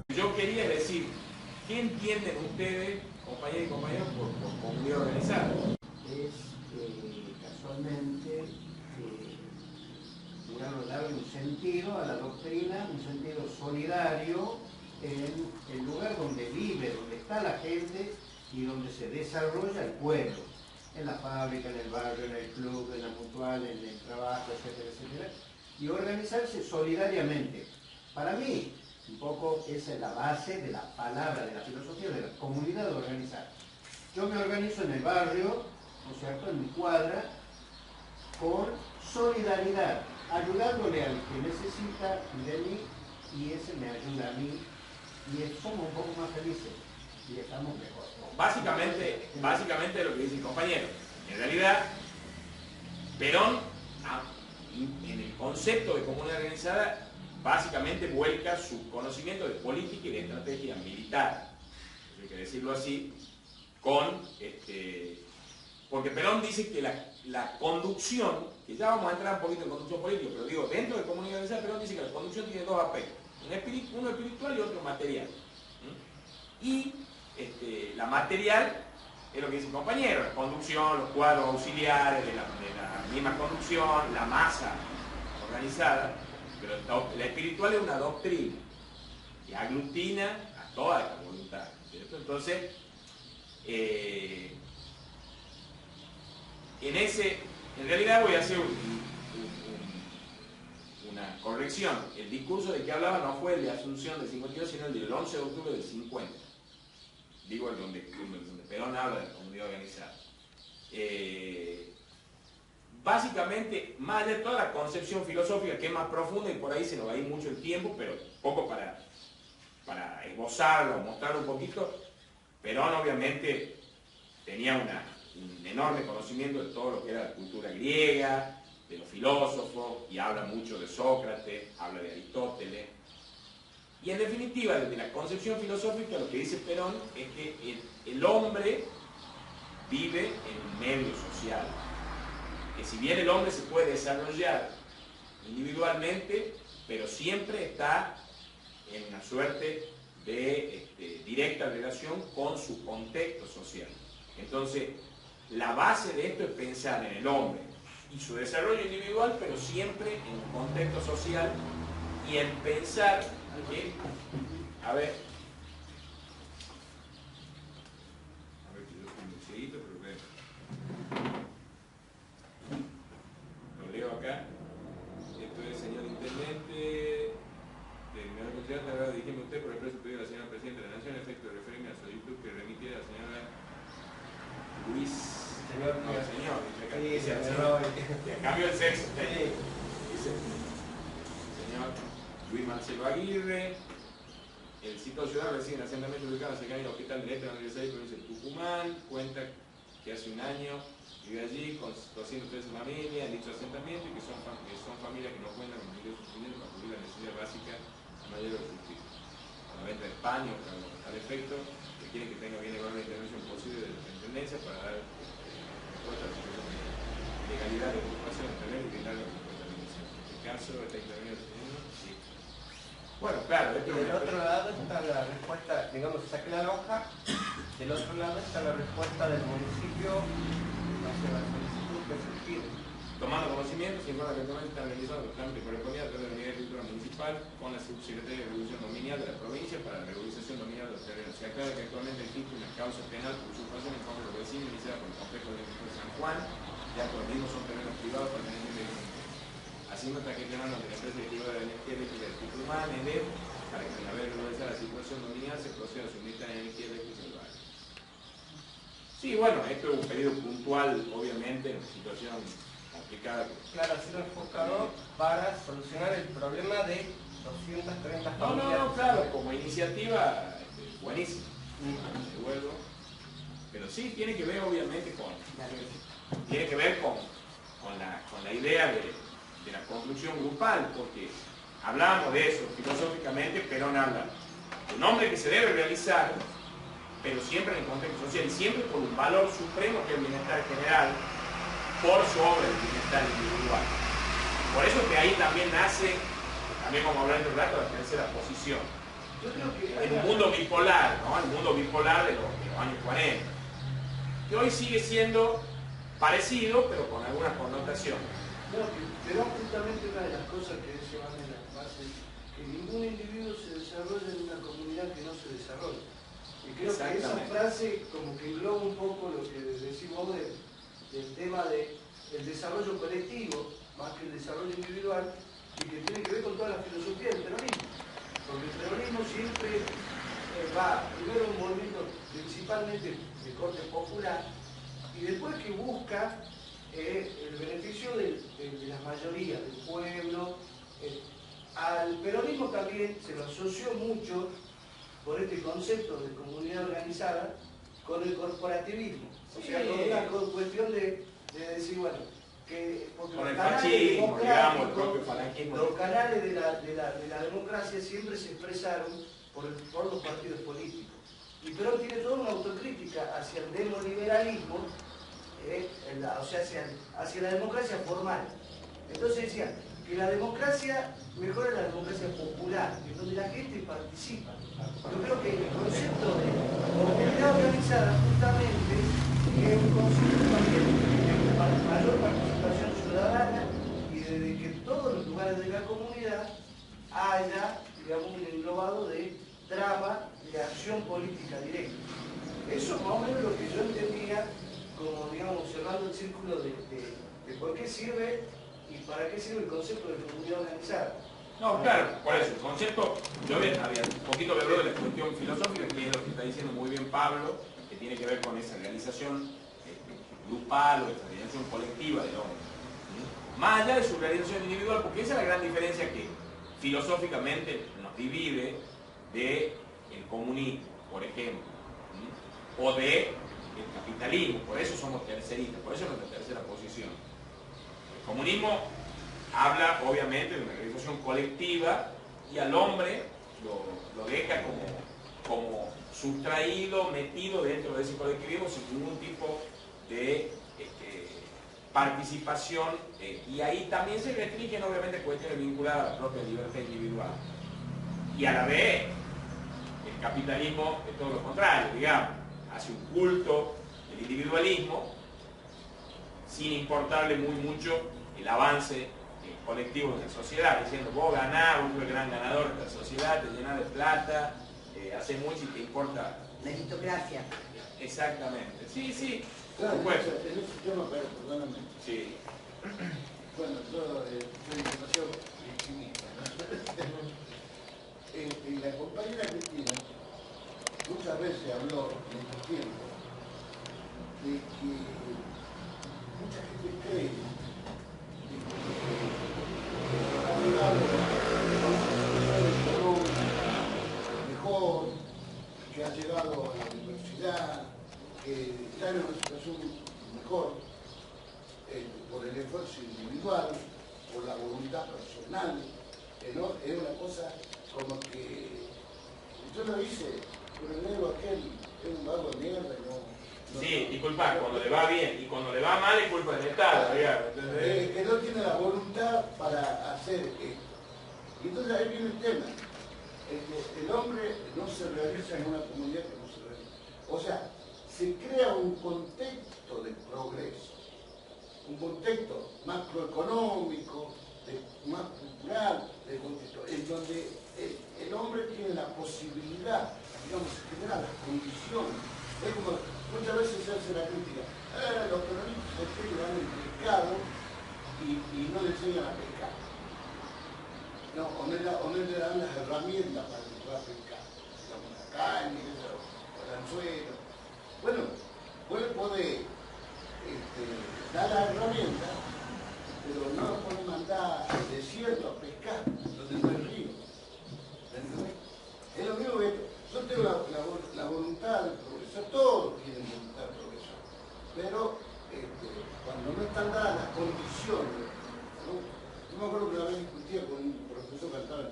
Yo quería decir, ¿qué entienden ustedes, compañeros y compañeros, por comunidad organizada? Es casualmente darle un sentido a la doctrina, un sentido solidario en el lugar donde vive, donde está la gente y donde se desarrolla el pueblo, en la fábrica, en el barrio, en el club, en la mutual, en el trabajo, etcétera, etcétera, y organizarse solidariamente. Para mí, un poco esa es la base de la palabra, de la filosofía de la comunidad organizada. Yo me organizo en el barrio, ¿no es cierto?, en mi cuadra, con solidaridad, ayudándole al que necesita de mí, y ese me ayuda a mí, y somos un poco más felices, y estamos mejor. Básicamente lo que dice el compañero. En realidad, Perón, en el concepto de comunidad organizada, básicamente vuelca su conocimiento de política y de estrategia militar, hay que decirlo así, porque Perón dice que la conducción, que ya vamos a entrar un poquito en conducción política, pero digo, dentro de comunidad organizada, Perón dice que la conducción tiene dos aspectos, uno espiritual y otro material. Y la material es lo que dice el compañero, la conducción, los cuadros auxiliares de la misma conducción, la masa organizada, pero la espiritual es una doctrina que aglutina a toda la voluntad, ¿cierto? Entonces, en realidad voy a hacer una corrección. El discurso de que hablaba no fue el de Asunción del 52, sino el del 11 de octubre del 50. Digo, el donde Perón habla de comunidad organizada. Básicamente, más allá de toda la concepción filosófica que es más profunda, y por ahí se nos va a ir mucho el tiempo, pero poco para esbozarlo, mostrarlo un poquito, Perón obviamente tenía un enorme conocimiento de todo lo que era la cultura griega, de los filósofos, y habla mucho de Sócrates, habla de Aristóteles. Y en definitiva, desde la concepción filosófica, lo que dice Perón es que el hombre vive en un medio social. Que si bien el hombre se puede desarrollar individualmente, pero siempre está en una suerte de directa relación con su contexto social. Entonces, la base de esto es pensar en el hombre y su desarrollo individual, pero siempre en un contexto social, y en pensar que, a ver que yo estoy muy seguido, pero bueno, lo leo acá. Esto es, señor intendente, del menor consideración, te habrá dirigido usted por el precio pedido de la señora Presidenta de la Nación, efecto de referirme a la solicitud que remitiera a la señora Luis. Señor, dice señor, cambio el sexo. Dice señor Luis Marcelo Aguirre, el citado ciudadano reside en asentamiento ubicado cerca del Hospital de Este, provincia de Tucumán, cuenta que hace un año vive allí con 213 familias en dicho asentamiento, y que son familias que no cuentan con ingresos suficientes para cubrir la necesidad básica mayor de justicia. Con la venta de España o al efecto, que quieren que tenga bien evaluada la intervención posible de la intendencia para dar respuesta a la situación de legalidad de ocupación de tener y brindar la respuesta a la misión. En este caso, está intervenido el señor. Sí. Bueno, claro. Y del otro lado está la respuesta, digamos, saqué la hoja, del otro lado está la respuesta del municipio hacia la solicitud que se pide. Tomando conocimiento, se informa que actualmente están realizando los trámites correspondientes a través de la Unidad de Cultura Municipal con la Subsecretaría de Regulación Dominial de la provincia para la regularización dominial de los terrenos. Se aclara que actualmente existe una causa penal por usurpación en contra de los vecinos iniciada por el Complejo de San Juan, ya que los mismos son terrenos privados pertenecientes a así nota que llamaron de la empresa privada de energía eléctrica de Tucumán, EDEP, para que al haber regularizado la situación dominial se proceda a suministrar energía eléctrica al barrio. Sí, bueno, esto es un pedido puntual, obviamente, en una situación complicada. Claro, ha sido enfocado para solucionar el problema de 230 familias. No, claro, como iniciativa, buenísima. Devuelvo. Pero sí, tiene que ver, obviamente, con la idea de la construcción grupal, porque hablamos de eso filosóficamente. Perón habla de un hombre que se debe realizar, pero siempre en el contexto social y siempre por un valor supremo que es el bienestar general, por sobre el bienestar individual. Por eso que ahí también nace, también como hablé hace un rato, la tercera posición. Yo creo que En un mundo bipolar, ¿no? El mundo bipolar de los años 40, que hoy sigue siendo parecido, pero con algunas connotaciones. no, pero justamente una de las cosas que se van en la base, que ningún individuo se desarrolla en una comunidad que no se desarrolla. Y creo que esa frase como que engloba un poco lo que decís vos del tema del desarrollo colectivo, más que el desarrollo individual, y que tiene que ver con toda la filosofía del peronismo. Porque el peronismo siempre va primero un movimiento principalmente de corte popular, y después que busca el beneficio de las mayorías, del pueblo. Al peronismo también se lo asoció mucho por este concepto de comunidad organizada con el corporativismo. O sea, con una cuestión de decir, bueno, que porque Con los el canales fascismo, digamos, el propio democráticos, falangismo. los canales de la democracia siempre se expresaron por los partidos políticos. Y Perón tiene toda una autocrítica hacia el demoliberalismo, o sea, hacia la democracia formal. Entonces decía que la democracia mejora la democracia popular, en donde la gente participa. Yo creo que el concepto de comunidad organizada justamente es un concepto también de mayor participación ciudadana y de que en todos los lugares de la comunidad haya, digamos, un englobado de trama de acción política directa. Eso más o menos lo que yo entendía como, digamos, cerrando el círculo de por qué sirve y para qué sirve el concepto de comunidad organizada. No, claro, por eso, el concepto, yo había un poquito le hablo de la cuestión filosófica, que es lo que está diciendo muy bien Pablo, que tiene que ver con esa realización grupal o esa realización colectiva del hombre. ¿Sí? Más allá de su realización individual, porque esa es la gran diferencia que filosóficamente nos divide del comunismo, por ejemplo, ¿sí? O del capitalismo. Por eso somos terceristas, por eso es nuestra tercera posición. El comunismo habla obviamente de una realización colectiva y al hombre lo deja como sustraído, metido dentro de ese colectivismo sin ningún tipo de participación, y ahí también se restringen obviamente cuestiones vinculadas a la propia libertad individual. Y a la vez el capitalismo es todo lo contrario, digamos, hace un culto del individualismo sin importarle mucho el avance colectivo de la sociedad, diciendo vos ganás, vos sos el gran ganador de la sociedad, te llenás de plata, haces mucho y te importa. Meritocracia. Exactamente, sí, Claro, por en supuesto. ese tema, perdóname. Sí. Bueno, yo soy demasiado victimista, ¿no? Y la compañera Cristina muchas veces habló en este tiempo de que mucha gente cree que ha llegado a una situación económica mejor, que ha llegado a la universidad, que está en una situación mejor por el esfuerzo individual, por la voluntad personal, ¿no? Es una cosa como que yo lo hice, pero el negro aquel es un vago de mierda y no Sí, disculpa, cuando le va bien y cuando le va mal es culpa del Estado, digamos, ¿entendés? que no tiene la voluntad para hacer esto. Y entonces ahí viene el tema. El hombre no se realiza en una comunidad que no se realiza. O sea, se crea un contexto de progreso, un contexto macroeconómico, más cultural, de contexto, en donde el hombre tiene la posibilidad, digamos, se generan las condiciones. Es como muchas veces se hace la crítica, los peronistas se dan el pescado y no le enseñan a pescar. No, o no le dan las herramientas para que pueda pescar, digamos, la caña, o el anzuelo. Bueno, vos le podés dar las herramientas, pero no lo podés mandar al desierto a pescar, donde no hay río. ¿Entendés? Es lo mismo que yo tengo la voluntad de progresar, todos tienen voluntad de progresar, pero cuando no están dadas las condiciones, ¿no? Yo me acuerdo que una vez discutía con un profesor que estaba en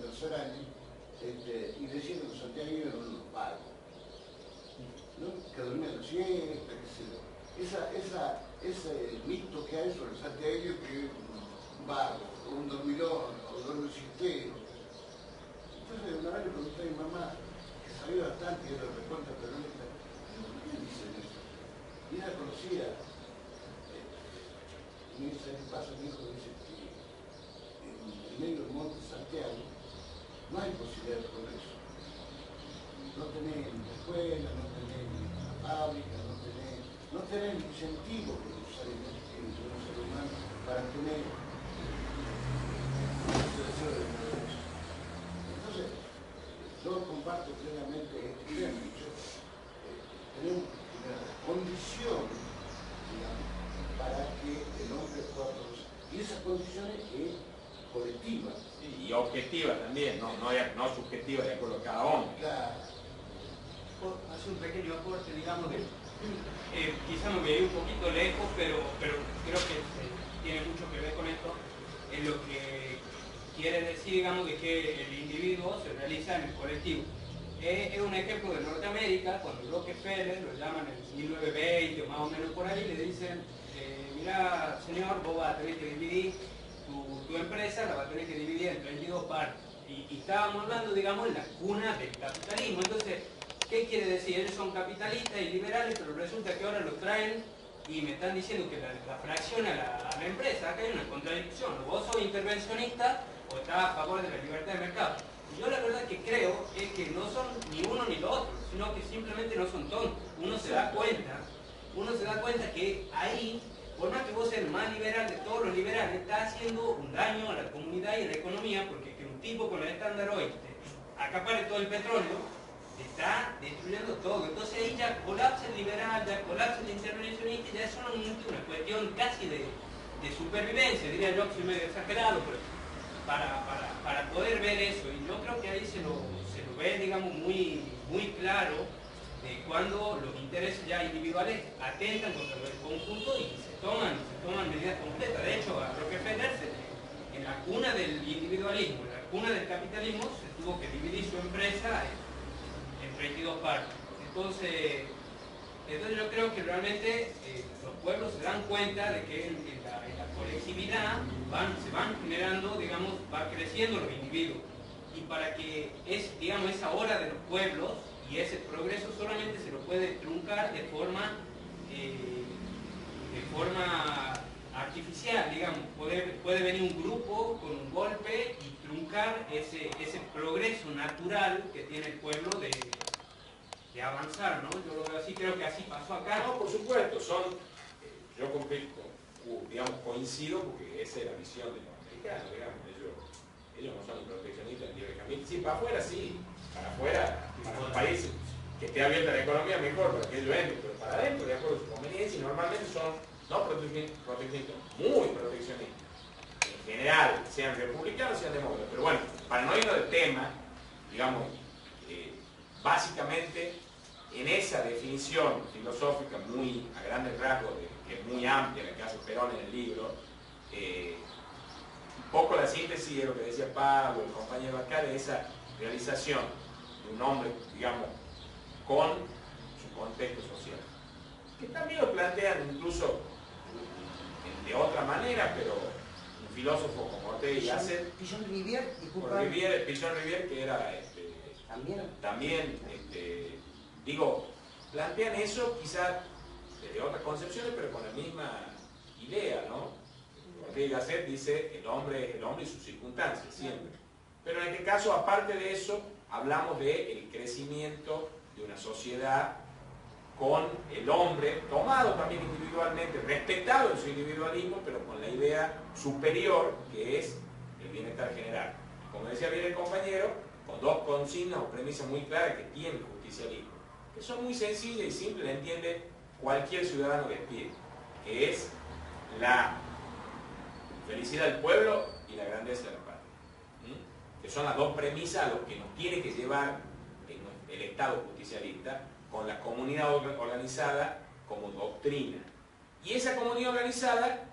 siesta, qué sé yo. Ese mito que hay sobre el santiagueño que vive como un vago, o un dormilón, o duerme siestero. Entonces una vez le pregunté a mi mamá, que sabía bastante y era recontra peronista, ¿por qué dicen eso? Y ella conocía, y me dice, ¿qué pasa? Mi hijo dice que en medio del monte Santiago no hay posibilidad de progreso. No tenés escuela, no tenés fábrica, no tenés incentivo necesariamente de un ser humano para tener ese deseo de progreso. Entonces, yo comparto plenamente este tema. Tenemos una condición, digamos, para que el hombre pueda progresar. Y esa condición es colectiva. Sí, y objetiva también, no subjetiva de acuerdo a cada hombre. Claro. Hace un pequeño aporte, digamos, de, quizá me voy a ir un poquito lejos, pero creo que tiene mucho que ver con esto, en lo que quiere decir, digamos, de que el individuo se realiza en el colectivo. Es un ejemplo de Norteamérica, cuando Rockefeller lo llaman en 1920 o más o menos por ahí, le dicen, mira señor, vos vas a tener que dividir tu empresa, la vas a tener que dividir en 32 partes. Y estábamos hablando, digamos, en la cuna del capitalismo. Entonces, ¿qué quiere decir? Ellos son capitalistas y liberales, pero resulta que ahora los traen y me están diciendo que la fracción a la empresa. Acá hay una contradicción. O vos sos intervencionista o estás a favor de la libertad de mercado. Y yo la verdad que creo es que no son ni uno ni lo otro, sino que simplemente no son tontos. Uno se da cuenta que ahí, por más que vos seas el más liberal de todos los liberales, está haciendo un daño a la comunidad y a la economía, porque que un tipo con el estándar hoy acapare todo el petróleo, está destruyendo todo. Entonces ahí ya colapsa el liberal, ya colapsa el intervencionista, ya es solamente una cuestión casi de supervivencia, diría yo, que soy medio exagerado, pero para poder ver eso. Y yo creo que ahí se lo ve, digamos, muy claro de cuando los intereses ya individuales atentan contra el conjunto y se toman medidas concretas. De hecho, a Rockefeller, en la cuna del individualismo, en la cuna del capitalismo, se tuvo que dividir su empresa en 32 partes. Entonces yo creo que realmente los pueblos se dan cuenta de que en la colectividad se van generando, digamos, va creciendo los individuos. Y para que digamos, esa hora de los pueblos y ese progreso solamente se lo puede truncar de forma artificial, digamos. Puede venir un grupo con un golpe y truncar ese progreso natural que tiene el pueblo de avanzar, ¿no? Yo lo veo así, creo que así pasó acá. No, por supuesto, yo digamos, coincido porque esa es la visión de los americanos, digamos, ellos no son proteccionistas ni liberalistas. Sí, para afuera sí, para afuera, para un país que esté abierta la economía mejor para que ellos entren, pero para adentro, de acuerdo a su conveniencia, y normalmente son no proteccionistas, muy proteccionistas. En general, sean republicanos, sean demócratas. Pero bueno, para no irnos del tema, digamos, básicamente en esa definición filosófica muy a grandes rasgos, que es muy amplia, la que hace Perón en el libro, un poco la síntesis de lo que decía Pablo, el compañero acá, de esa realización de un hombre, digamos, con su contexto social. Que también lo plantean incluso de otra manera, pero un filósofo como Ortega y Gasset, Pichon Rivière, disculpa. Pichon Rivière, que era también digo, plantean eso quizás desde otras concepciones, pero con la misma idea, ¿no? Ortega y Gasset dice el hombre es el hombre y sus circunstancias, siempre. Pero en este caso, aparte de eso, hablamos del crecimiento de una sociedad con el hombre tomado también individualmente, respetado en su individualismo, pero con la idea superior que es el bienestar general. Como decía bien el compañero, con dos consignas o premisas muy claras que tiene el justicialismo, que son muy sencillas y simples, la entiende cualquier ciudadano de pie, que es la felicidad del pueblo y la grandeza de la patria. Que son las dos premisas a los que nos tiene que llevar el Estado justicialista, con la comunidad organizada como doctrina. Y esa comunidad organizada,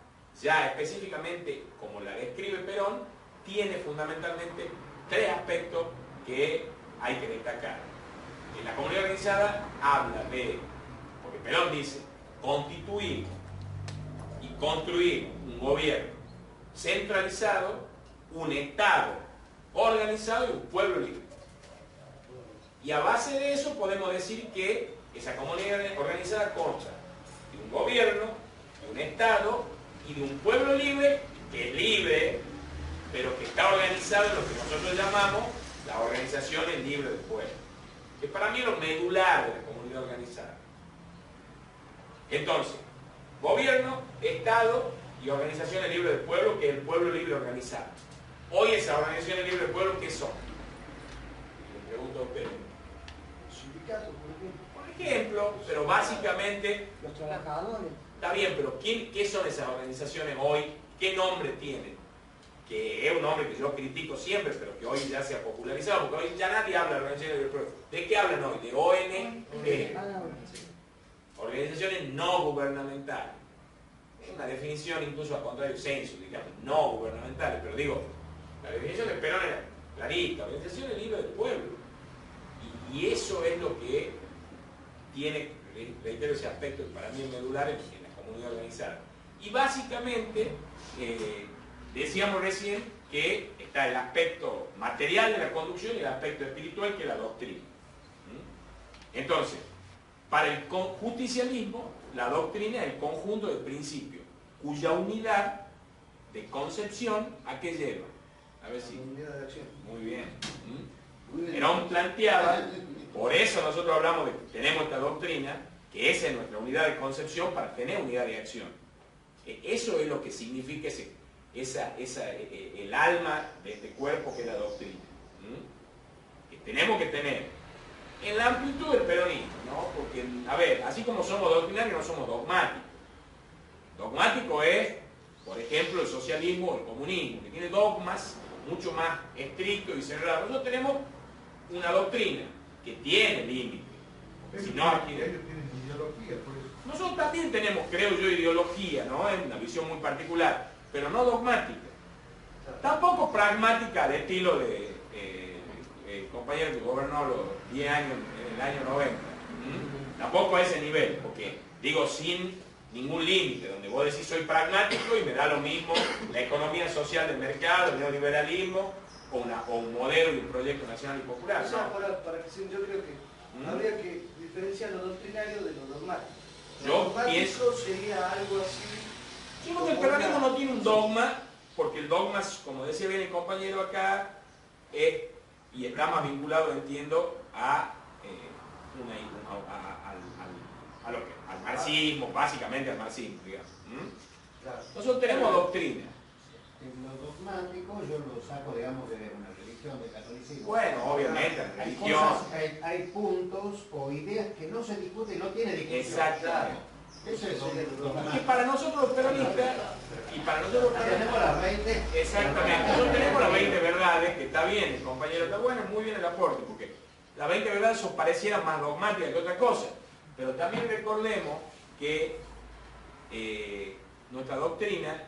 ya específicamente como la describe Perón, tiene fundamentalmente tres aspectos que hay que destacar. En la comunidad organizada habla de, porque Perón dice, constituir y construir un gobierno centralizado, un Estado organizado y un pueblo libre. Y a base de eso podemos decir que esa comunidad organizada consta de un gobierno, de un Estado y de un pueblo libre, que es libre, pero que está organizado en lo que nosotros llamamos las organizaciones libres del pueblo, que para mí es lo medular de la comunidad organizada. Entonces, gobierno, Estado y organizaciones libres del pueblo, que es el pueblo libre organizado. Hoy esas organizaciones libres del pueblo, ¿qué son? Le pregunto a ustedes. Sindicatos, por ejemplo. Por ejemplo, pero básicamente, Los trabajadores. está bien, pero ¿qué son esas organizaciones hoy? ¿Qué nombre tienen? Que es un nombre que yo critico siempre, pero que hoy ya se ha popularizado, porque hoy ya nadie habla de organizaciones libres del pueblo. ¿De qué hablan hoy? De ONG. Organizaciones no gubernamentales. Es una definición incluso al contrario censo, digamos, no gubernamentales, pero digo, la definición de Perón era clarita, organizaciones libres del pueblo. Y eso es lo que tiene, reitero ese aspecto que para mí es medular en la comunidad organizada. Y básicamente, decíamos recién que está el aspecto material de la conducción y el aspecto espiritual, que es la doctrina. Entonces, para el justicialismo, la doctrina es el conjunto de principios, cuya unidad de concepción, ¿a qué lleva? A ver si. Unidad de acción. Muy bien. Perón planteaba, por eso nosotros hablamos de que tenemos esta doctrina, que esa es nuestra unidad de concepción para tener unidad de acción. Eso es lo que significa el alma de este cuerpo que es la doctrina. Que tenemos que tener en la amplitud del peronismo, ¿no? Porque, a ver, así como somos doctrinarios, no somos dogmáticos. Dogmático es, por ejemplo, el socialismo o el comunismo, que tiene dogmas mucho más estrictos y cerrados. Nosotros tenemos una doctrina que tiene límites. Si no, aquí ellos tienen ideología, por eso. nosotros también tenemos, creo yo, ideología, ¿no? Es una visión muy particular, pero no dogmática. Tampoco pragmática al estilo de el compañero que gobernó los 10 años en el año 90. Tampoco a ese nivel, porque digo sin ningún límite, donde vos decís soy pragmático y me da lo mismo la economía social del mercado, el neoliberalismo o un modelo y un proyecto nacional y popular. O sea, ¿no? para que yo creo que habría que diferenciar lo doctrinario de lo dogmático. Lo Yo dogmático pienso- sería algo así. Yo creo que el peronismo no tiene un dogma, porque el dogma, como decía bien el compañero acá, es, y está más vinculado, entiendo, al marxismo, básicamente al marxismo, digamos. Claro. Nosotros tenemos doctrina. En lo dogmático yo lo saco, digamos, de una religión, de catolicismo. Bueno, obviamente, la Hay religión. cosas, hay puntos o ideas que no se discuten, no tiene discusión. Exactamente. Eso es Y dogmático. para nosotros los peronistas, Tenemos las 20. exactamente, nosotros tenemos las 20 verdades, que está bien, el compañero está bueno, muy bien el aporte, porque las 20 verdades son parecieran más dogmáticas que otra cosa, pero también recordemos que nuestra doctrina,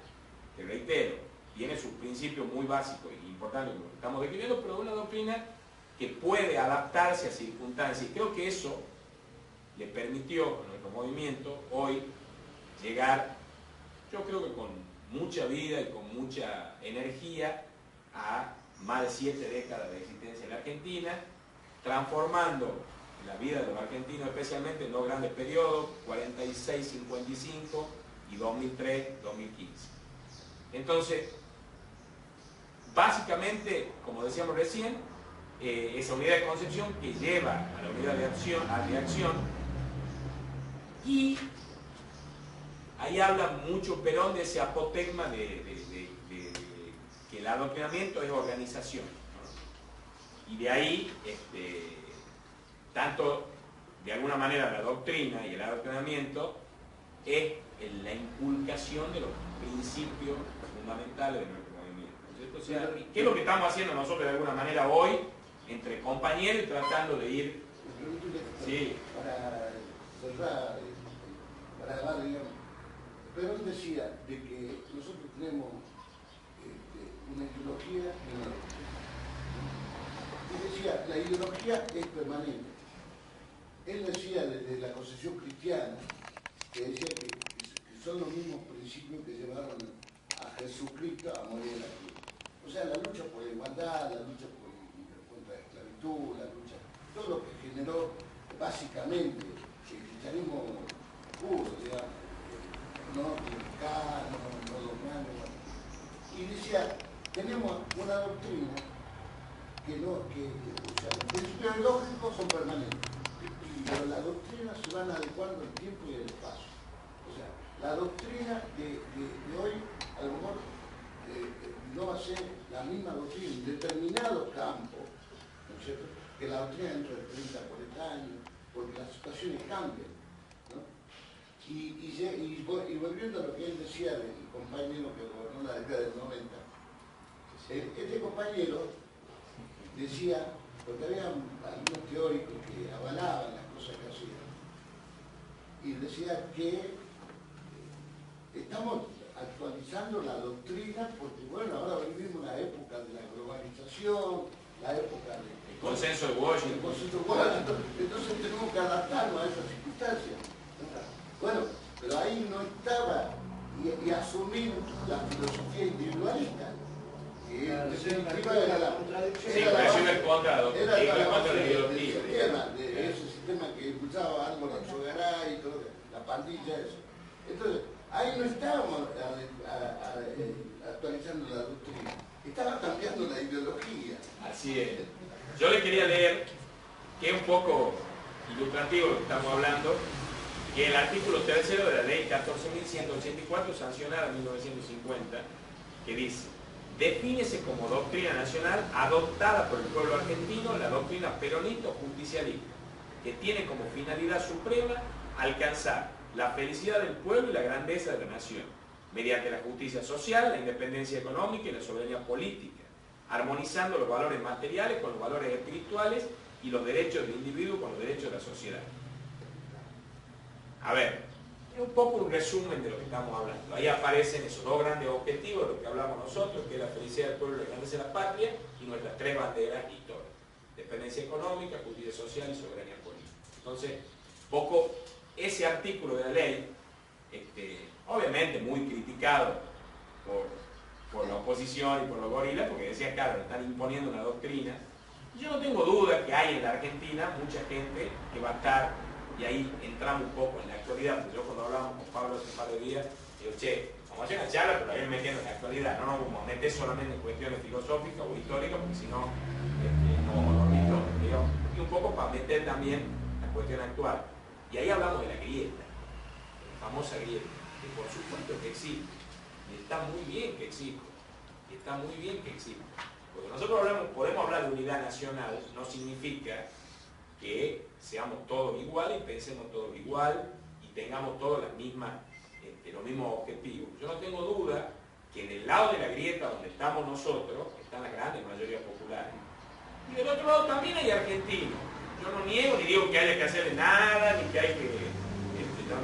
que reitero, tiene sus principios muy básicos y importantes, como estamos describiendo, pero es una doctrina que puede adaptarse a circunstancias, y creo que eso le permitió a nuestro movimiento hoy llegar, yo creo que con mucha vida y con mucha energía, a más de 7 décadas de existencia en la Argentina, transformando la vida de los argentinos, especialmente en dos grandes periodos, 46-55 y 2003-2015. Entonces, básicamente, como decíamos recién, esa unidad de concepción que lleva a la unidad de acción, y ahí habla mucho Perón de ese apotegma de que el adoctrinamiento es organización, ¿no? Y de ahí, tanto de alguna manera la doctrina y el adoctrinamiento es la inculcación de los principios fundamentales de nuestro movimiento, ¿cierto? O sea, ¿qué es lo que estamos haciendo nosotros de alguna manera hoy entre compañeros y tratando de ir? Sí. Para cerrar, para acabar, digamos, Perón decía de que nosotros tenemos una ideología y una doctrina. Y decía, la ideología es permanente. él decía de la concepción cristiana, que decía que son los mismos principios que llevaron a Jesucristo a morir en la cruz. O sea, la lucha por la igualdad, la lucha contra la esclavitud, la lucha, todo lo que generó básicamente el cristianismo puro, digamos, no clericano, no dogmático. Y decía, tenemos una doctrina que no, o sea, los principios lógicos son permanentes, pero las doctrinas se van adecuando al tiempo y al espacio. O sea, la doctrina de hoy a lo mejor no va a ser la misma doctrina en determinados campos, ¿no es cierto?, que la doctrina dentro de 30, 40 años, porque las situaciones cambian, ¿no? Y volviendo a lo que él decía del compañero que gobernó la década del 90, este compañero decía, porque había algunos teóricos que avalaban las cosas que hacían, y decía que estamos actualizando la doctrina porque, bueno, ahora vivimos la época de la globalización, la época del consenso de Washington. Entonces tenemos que adaptarnos a esas circunstancias. Bueno, pero ahí no estaba y asumir la filosofía individualista. Que en definitiva era la de ese sistema que impulsaba Álvaro Alzogaray y todo, la pandilla, eso. Entonces, ahí no estábamos actualizando la doctrina, estaba cambiando la ideología. Así es. Yo le quería leer, que es un poco ilustrativo lo que estamos hablando, que el artículo 3 de la ley 14.184, sancionada en 1950, que dice: defínese como doctrina nacional adoptada por el pueblo argentino la doctrina peronista o justicialista, que tiene como finalidad suprema alcanzar la felicidad del pueblo y la grandeza de la nación, mediante la justicia social, la independencia económica y la soberanía política, armonizando los valores materiales con los valores espirituales y los derechos del individuo con los derechos de la sociedad. A ver, es un poco un resumen de lo que estamos hablando. Ahí aparecen esos dos grandes objetivos de los que hablamos nosotros, que es la felicidad del pueblo y la grandeza de la patria, y nuestras tres banderas históricas: dependencia económica, justicia social y soberanía política. Entonces, poco ese artículo de la ley, obviamente muy criticado por la oposición y por los gorilas, porque decía, claro, están imponiendo una doctrina. Yo no tengo duda que hay en la Argentina mucha gente que va a estar, y ahí entramos un poco en la actualidad, porque yo cuando hablábamos con Pablo hace un par de días, digo, che, vamos a hacer una charla, pero ahí metiendo en la actualidad, no nos vamos a meter solamente en cuestiones filosóficas o históricas, porque si no, no listo, y un poco para meter también la cuestión actual. Y ahí hablamos de la grieta, la famosa grieta, que por supuesto que existe, y está muy bien que exista, y está muy bien que exista. Porque nosotros podemos hablar de unidad nacional, no significa que seamos todos iguales y pensemos todos igual y tengamos todos los mismos objetivos. Yo no tengo duda que del lado de la grieta donde estamos nosotros están las grandes mayorías populares. Y del otro lado también hay argentinos. Yo no niego ni digo que haya que hacerle nada, ni que hay que... no.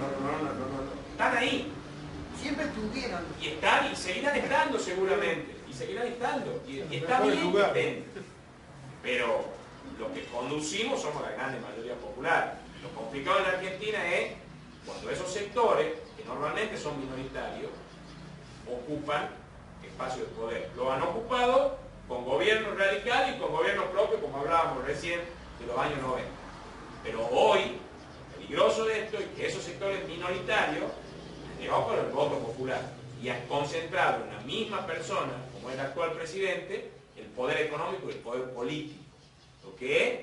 Están ahí. Siempre estuvieron. Y están y seguirán estando seguramente. Y seguirán estando. Y está bien que estén. Pero lo que conducimos somos la grande mayoría popular. Lo complicado en la Argentina es cuando esos sectores, que normalmente son minoritarios, ocupan espacios de poder. Lo han ocupado con gobiernos radicales y con gobiernos propios, como hablábamos recién, de los años 90. Pero hoy, lo peligroso de esto es que esos sectores minoritarios han llevado por el voto popular y han concentrado en la misma persona, como es el actual presidente, el poder económico y el poder político. Lo que es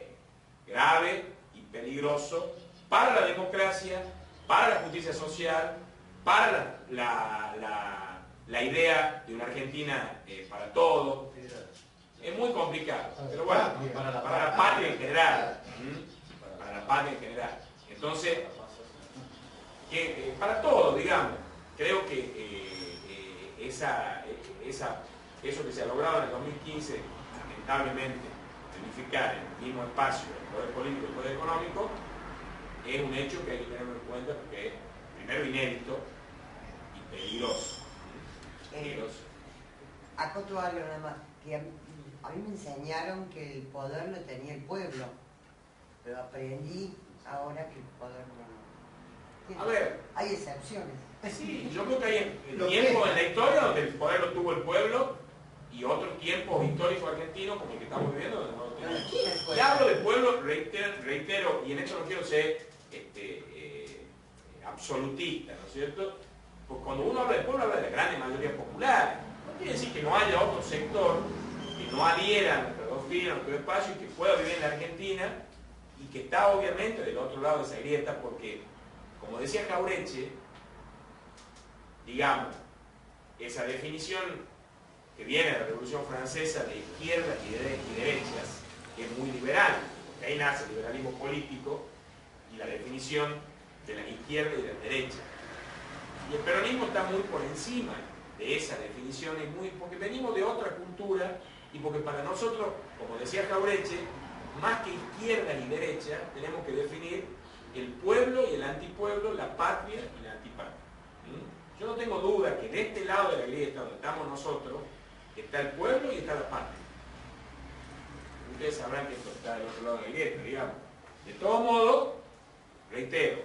grave y peligroso para la democracia, para la justicia social, para la idea de una Argentina para todos. Es muy complicado, pero bueno, para la patria en general. Para la patria en general. Entonces, para todos, digamos, creo que eso que se ha logrado en el 2015, lamentablemente, unificar en el mismo espacio el poder político y el poder económico, es un hecho que hay que tenerlo en cuenta porque es, primero, inédito y peligroso. Acoto algo nada más, que a mí me enseñaron que el poder lo tenía el pueblo, pero aprendí ahora que el poder no. A ver. Hay excepciones. Sí, yo creo que hay tiempos en la historia donde el poder lo tuvo el pueblo y otros tiempos históricos argentinos como el que estamos viviendo donde no lo tenemos. Y hablo del pueblo, reitero, y en esto no quiero ser absolutista, ¿no es cierto? Pues cuando uno habla del pueblo habla de la gran mayoría popular. No quiere decir que no haya otro sector que no adhiera a nuestra doctrina, a nuestro espacio y que pueda vivir en la Argentina y que está obviamente del otro lado de esa grieta porque, como decía Jauretche, digamos, esa definición que viene de la Revolución Francesa de izquierdas y derechas, que es muy liberal, porque ahí nace el liberalismo político y la definición de la izquierda y de la derecha. Y el peronismo está muy por encima de esa definición, porque venimos de otra cultura y porque para nosotros, como decía Jauretche, más que izquierda y derecha, tenemos que definir el pueblo y el antipueblo, la patria y la antipatria. Yo no tengo duda que de este lado de la grieta, donde estamos nosotros, está el pueblo y está la patria. Ustedes sabrán que esto está del otro lado de la grieta, digamos. De todo modo, reitero,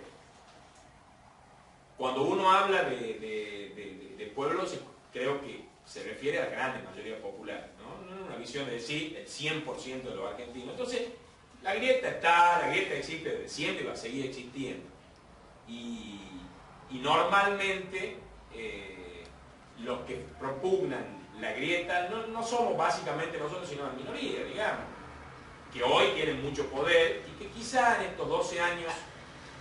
cuando uno habla de pueblos, creo que se refiere a la gran mayoría popular, ¿no? No es una visión de decir el 100% de los argentinos. Entonces, la grieta está, la grieta existe desde siempre y va a seguir existiendo. Y normalmente los que propugnan la grieta no somos básicamente nosotros, sino la minoría, digamos, que hoy tienen mucho poder y que quizá en estos 12 años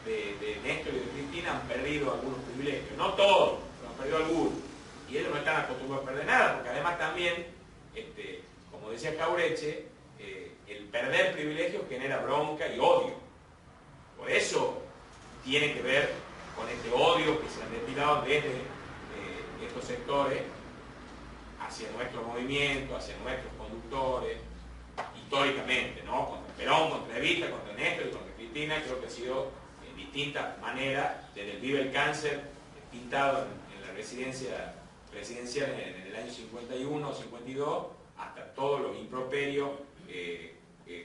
de Néstor y de Cristina han perdido algunos privilegios, no todos, pero han perdido algunos, y ellos no están acostumbrados a perder nada, porque además también, como decía Jauretche, el perder privilegios genera bronca y odio. Por eso tiene que ver con este odio que se han destilado desde estos sectores hacia nuestro movimiento, hacia nuestros conductores, históricamente, ¿no? Contra Perón, contra Evita, contra Néstor y contra Cristina, creo que ha sido en distintas maneras, desde el Vive el Cáncer, pintado en la residencia presidencial en el año 51 o 52, hasta todos los improperios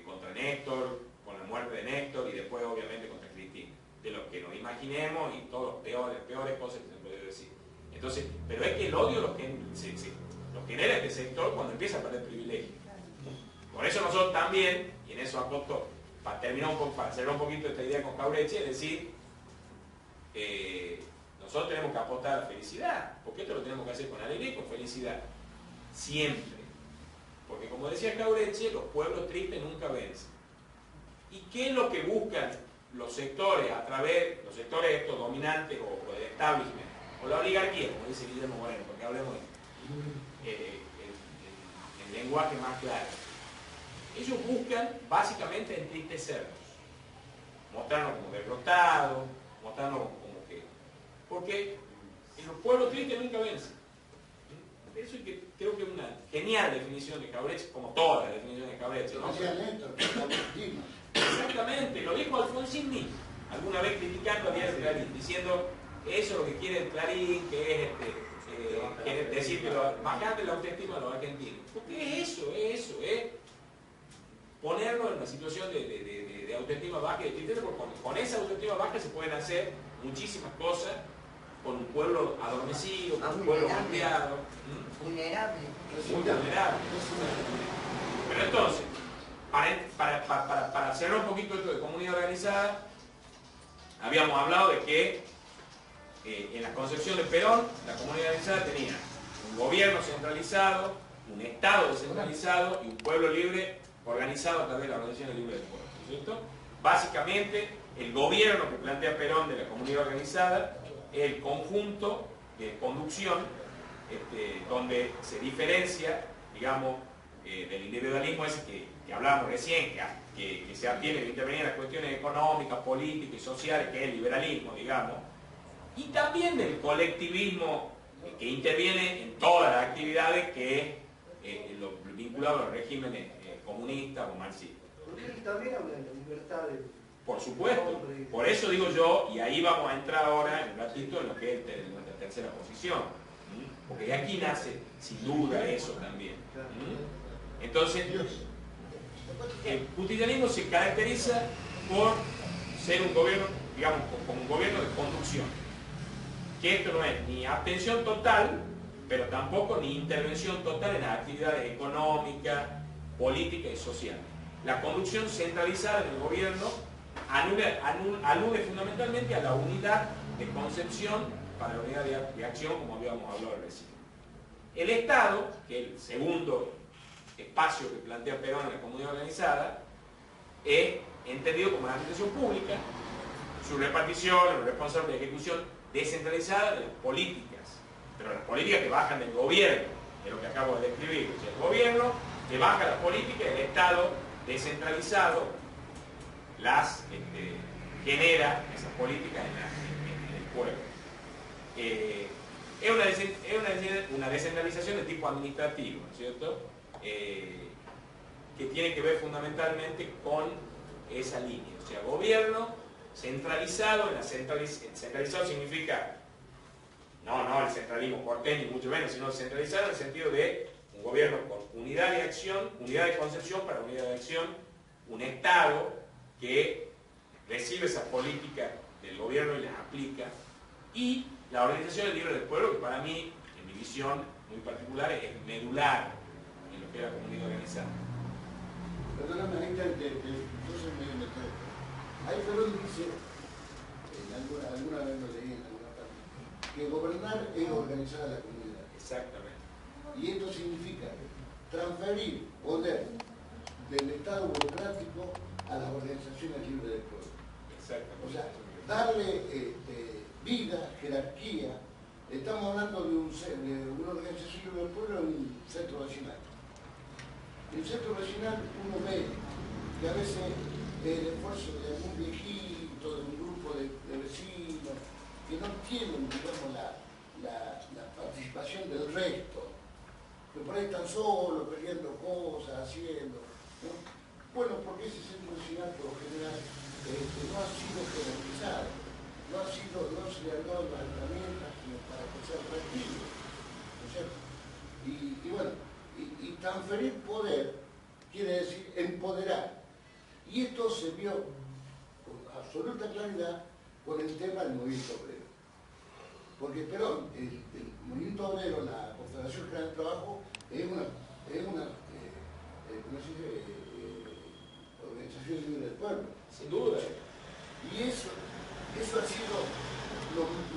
contra Néstor, con la muerte de Néstor y después obviamente contra Cristina, de lo que nos imaginemos y todas las peores cosas que se puede decir. Entonces, pero es que el odio lo genera este sector cuando empieza a perder privilegios. Por eso nosotros también, y en eso aporto, para terminar un poco, para cerrar un poquito esta idea con Jauretche, es decir, nosotros tenemos que apostar a la felicidad, porque esto lo tenemos que hacer con alegría y con felicidad, siempre. Porque como decía Jauretche, los pueblos tristes nunca vencen. ¿Y qué es lo que buscan los sectores a través, los sectores estos dominantes o del establishment, o la oligarquía, como dice Guillermo Moreno, porque hablemos en lenguaje más claro? Ellos buscan básicamente entristecernos, mostrarnos como derrotados, mostrarnos como que... Porque en los pueblos tristes nunca vencen. Eso es que creo que es una genial definición de Jauretche, como todas las definiciones de Jauretche, ¿no? Exactamente, lo dijo Alfonsín mismo, alguna vez criticando a Diario Clarín, diciendo eso es lo que quiere el Clarín, que es decir que bajar de la autoestima de los argentinos. Porque es eso, ponernos en una situación de autoestima baja y de tristeza, porque con esa autoestima baja se pueden hacer muchísimas cosas con un pueblo adormecido, con un pueblo golpeado. Vulnerable. Muy vulnerable. Pero entonces, para cerrar un poquito esto de comunidad organizada, habíamos hablado de que en la concepción de Perón, la comunidad organizada tenía un gobierno centralizado, un Estado descentralizado y un pueblo libre organizado a través de la organización libre del pueblo, ¿no es cierto? Básicamente, el gobierno que plantea Perón de la comunidad organizada es el conjunto de conducción donde se diferencia, digamos, del individualismo ese que hablábamos recién, que se abstiene de intervenir en las cuestiones económicas, políticas y sociales, que es el liberalismo, digamos, y también del colectivismo que interviene en todas las actividades que es lo vinculado a los regímenes comunistas o marxistas. Porque él también habla de la libertad de... Por supuesto, por eso digo yo, y ahí vamos a entrar ahora en un ratito en lo que es nuestra tercera posición, porque de aquí nace sin duda eso también. Entonces, el putillanismo se caracteriza por ser un gobierno, digamos, como un gobierno de conducción. Que esto no es ni abstención total, pero tampoco ni intervención total en las actividades económicas, políticas y sociales. La conducción centralizada en el gobierno alude fundamentalmente a la unidad de concepción para la unidad de acción, como habíamos hablado recién. El Estado, que es el segundo espacio que plantea Perón en la comunidad organizada, es entendido como la administración pública, su repartición, los responsables de ejecución descentralizada de las políticas, pero las políticas que bajan del gobierno, es lo que acabo de describir. O sea, el gobierno que baja las políticas, el Estado descentralizado las genera esas políticas en el pueblo. Es una descentralización de tipo administrativo, ¿no es cierto? Que tiene que ver fundamentalmente con esa línea. O sea, gobierno centralizado, centralizado significa, no el centralismo porteño, mucho menos, sino centralizado en el sentido de un gobierno con unidad de acción, unidad de concepción para unidad de acción, un Estado que recibe esas políticas del gobierno y las aplica, y la organización del libre del pueblo, que para mí, en mi visión muy particular, es medular en lo que es la comunidad organizada. Perdóname, ahí entonces me meto. Ahí Perón dice, alguna vez lo leí en alguna parte, que gobernar es organizar a la comunidad. Exactamente. Y esto significa transferir poder del Estado burocrático a las organizaciones libres del pueblo. Exactamente. O sea, darle vida, jerarquía. Estamos hablando de una organización libre del pueblo en un centro vecinal. En el centro vecinal uno ve que a veces el esfuerzo de algún viejito, de un grupo de vecinos, que no tienen, digamos, la participación del resto, que por ahí están solos, peleando cosas, haciendo, ¿no? Bueno, porque ese centro vecinal por lo general no ha sido jerarquizado, no se le han dado las herramientas para que sea atractivo, ¿no es cierto? Y bueno, y transferir poder quiere decir empoderar. Y esto se vio con absoluta claridad con el tema del movimiento obrero. Porque Perón, el movimiento obrero, la Confederación General del Trabajo, es una ¿cómo se dice? Organización libre del pueblo. Sin duda. Y eso ha sido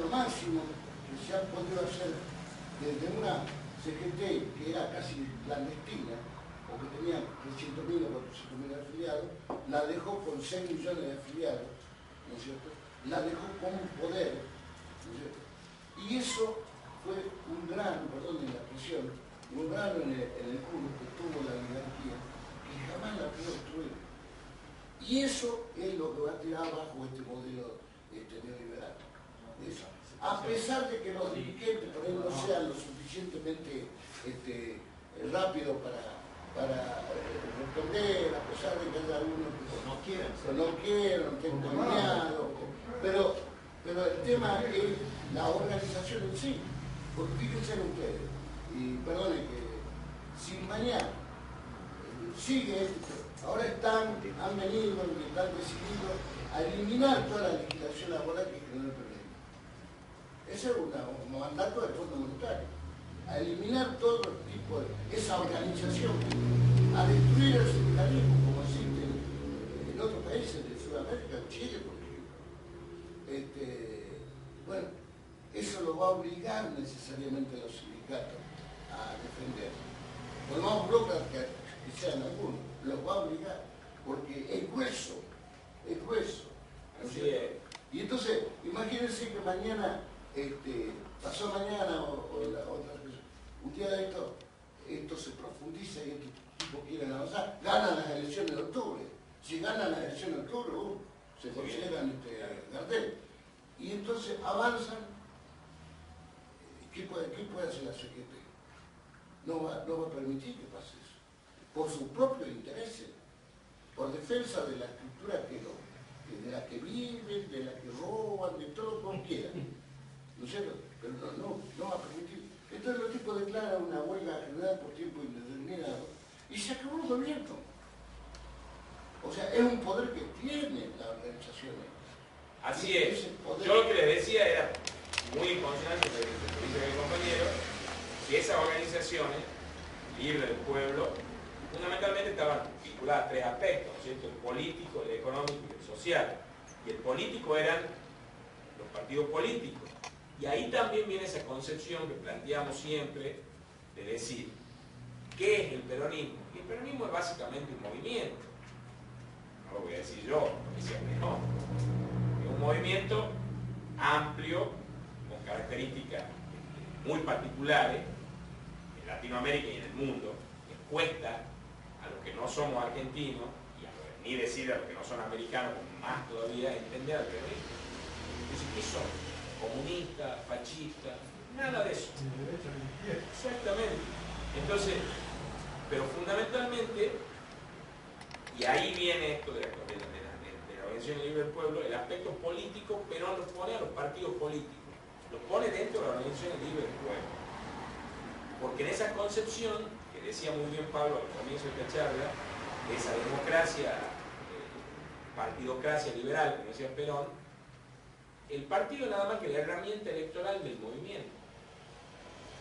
lo máximo que se ha podido hacer desde una CGT que era casi clandestina, o que tenía 300.000 o 400.000 afiliados, la dejó con 6 millones de afiliados, ¿no es cierto? La dejó con un poder, ¿no es cierto? Y eso fue un grano, perdón la expresión, un grano en el culo que tuvo la oligarquía, que jamás la pudo destruir. Y eso es lo que va a tirar abajo este modelo neoliberal. Eso. A pesar de que los dirigentes por ahí no sean lo suficientemente rápidos para responder, a pesar de que haya algunos que no quieran, estén engañados, pero el tema es la organización en sí. Porque fíjense ustedes, y perdonen que si mañana sigue ahora han venido y están decididos a eliminar toda la legislación laboral que generó el PRM. Ese es un mandato del Fondo Monetario. A eliminar todo tipo de esa organización, a destruir el sindicalismo como existe en otros países de Sudamérica, en Chile, por ejemplo. Bueno, eso lo va a obligar necesariamente a los sindicatos a defender. Por más burócratas que sean algunos, los va a obligar, porque es grueso, es grueso. Así es. Y entonces, imagínense que mañana, pasó mañana o la otra cosa, un día de esto se profundiza y estos tipos quieren avanzar, ganan las elecciones de octubre. Si ganan las elecciones de octubre, se consideran Gardel. Y entonces avanzan. ¿Qué puede hacer la CGT? No va a permitir que pase eso. Por sus propios intereses, por defensa de la estructura de la que viven, de la que roban, de todo como quieran. ¿No es cierto? Pero no va a permitir. Entonces los tipos declaran una huelga general por tiempo indeterminado y se acabó el gobierno. O sea, es un poder que tienen las organizaciones Así es. Yo lo que les decía era muy consonante con lo que dice mi compañero, que esas organizaciones libres del pueblo fundamentalmente estaban vinculadas a tres aspectos, ¿no es cierto? El político, el económico y el social. Y el político eran los partidos políticos. Y ahí también viene esa concepción que planteamos siempre de decir, ¿qué es el peronismo? Y el peronismo es básicamente un movimiento. No lo voy a decir yo, lo decía Perón. Es un movimiento amplio, con características muy particulares, en Latinoamérica y en el mundo, que cuesta a los que no somos argentinos, y ni decir a los que no son americanos, más todavía, entender al peronismo. Entonces, ¿qué son? Comunistas, fascistas, nada de eso. Exactamente. Entonces, pero fundamentalmente, y ahí viene esto de la Organización Libre del Pueblo, el aspecto político, pero los pone a los partidos políticos, los pone dentro de la Organización Libre del Pueblo. Porque en esa concepción, que decía muy bien Pablo al comienzo de esta charla, de esa democracia, partidocracia liberal, como decía Perón, el partido es nada más que la herramienta electoral del movimiento.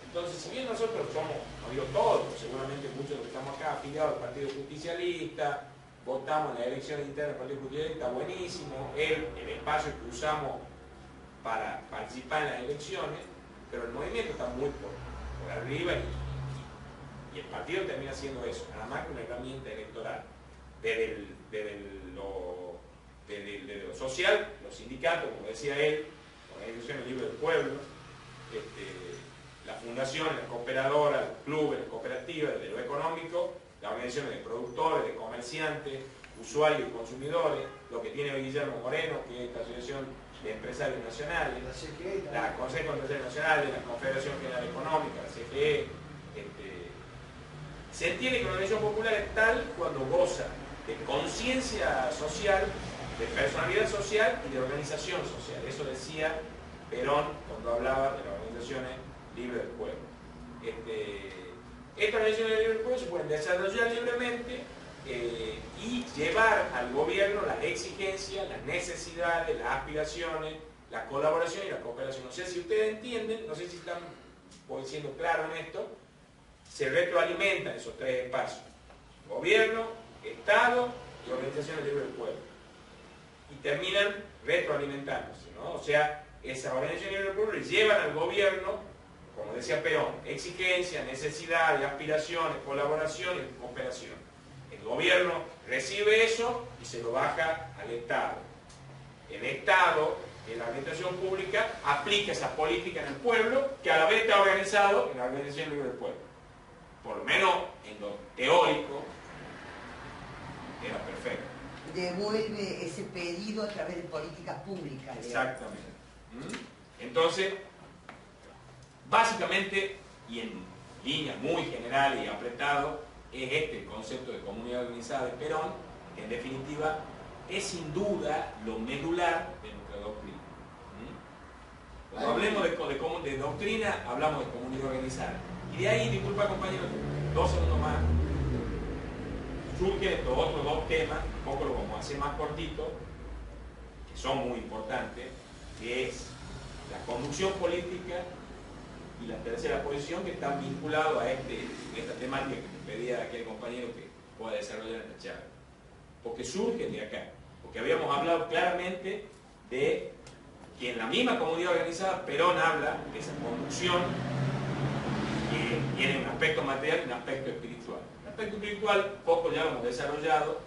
Entonces, si bien nosotros somos, no digo todos, seguramente muchos de los que estamos acá afiliados al Partido Justicialista, votamos en la elección interna del Partido Justicialista, buenísimo, el espacio que usamos para participar en las elecciones, pero el movimiento está muy por arriba y el partido termina siendo eso, nada más que una herramienta electoral. Desde lo social, los sindicatos, como decía él, la Organización Libre del Pueblo, las fundaciones, las cooperadoras, los clubes, las cooperativas, desde lo económico, las organizaciones de productores, de comerciantes, usuarios y consumidores, lo que tiene hoy Guillermo Moreno, que es la Asociación de Empresarios Nacionales, la Consejo Empresarial Nacional, la Confederación General Económica, la CGE. Se entiende que la organización popular es tal cuando goza de conciencia social, de personalidad social y de organización social. Eso decía Perón cuando hablaba de las organizaciones libres del pueblo. Estas organizaciones libres del pueblo se pueden desarrollar libremente y llevar al gobierno las exigencias, las necesidades, las aspiraciones, la colaboración y la cooperación. No sé si ustedes entienden, no sé si están siendo claros en esto, se retroalimentan esos tres espacios: gobierno, Estado y organizaciones libres del pueblo. Y terminan retroalimentándose, ¿no? O sea, esas organizaciones libres del pueblo les llevan al gobierno, como decía Perón, exigencias, necesidades, aspiraciones, colaboración y cooperación. El gobierno recibe eso y se lo baja al Estado. El Estado, en la administración pública, aplica esa política en el pueblo, que a la vez está organizado en la Organización Libre del Pueblo. Por lo menos en lo teórico, era perfecto. Devuelve ese pedido a través de políticas públicas. Exactamente. Entonces, básicamente, y en líneas muy generales y apretado, es este el concepto de comunidad organizada de Perón, que en definitiva es sin duda lo medular de nuestra doctrina. Cuando hablemos de doctrina, hablamos de comunidad organizada. Y de ahí, disculpa compañero, 2 segundos más, surgen estos otros dos temas, un poco lo vamos a hacer más cortito, que son muy importantes, que es la conducción política y la tercera posición, que están vinculados a esta temática que me pedía aquel compañero que pueda desarrollar esta charla. Porque surgen de acá, porque habíamos hablado claramente de que en la misma comunidad organizada Perón habla de esa conducción que tiene un aspecto material y un aspecto espiritual. El aspecto espiritual poco ya lo hemos desarrollado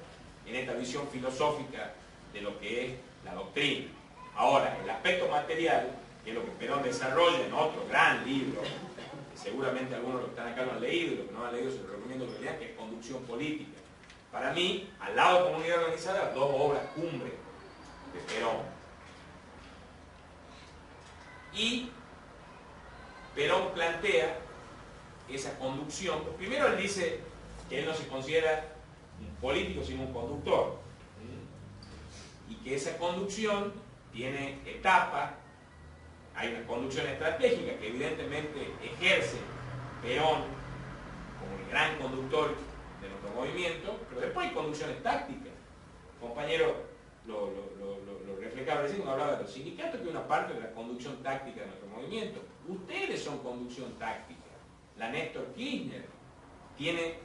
en esta visión filosófica de lo que es la doctrina. Ahora, el aspecto material, que es lo que Perón desarrolla en otro gran libro, que seguramente algunos de los que están acá lo han leído, y los que no lo han leído se los recomiendo que lo lean, que es Conducción Política. Para mí, al lado de Comunidad Organizada, las dos obras cumbre de Perón. Y Perón plantea esa conducción. Primero él dice que él no se considera un político sino un conductor, y que esa conducción tiene etapas. Hay una conducción estratégica que evidentemente ejerce Perón como el gran conductor de nuestro movimiento, pero después hay conducciones tácticas. El compañero lo reflejaba recién cuando hablaba de los sindicatos, que es una parte de la conducción táctica de nuestro movimiento. Ustedes son conducción táctica. La Néstor Kirchner tiene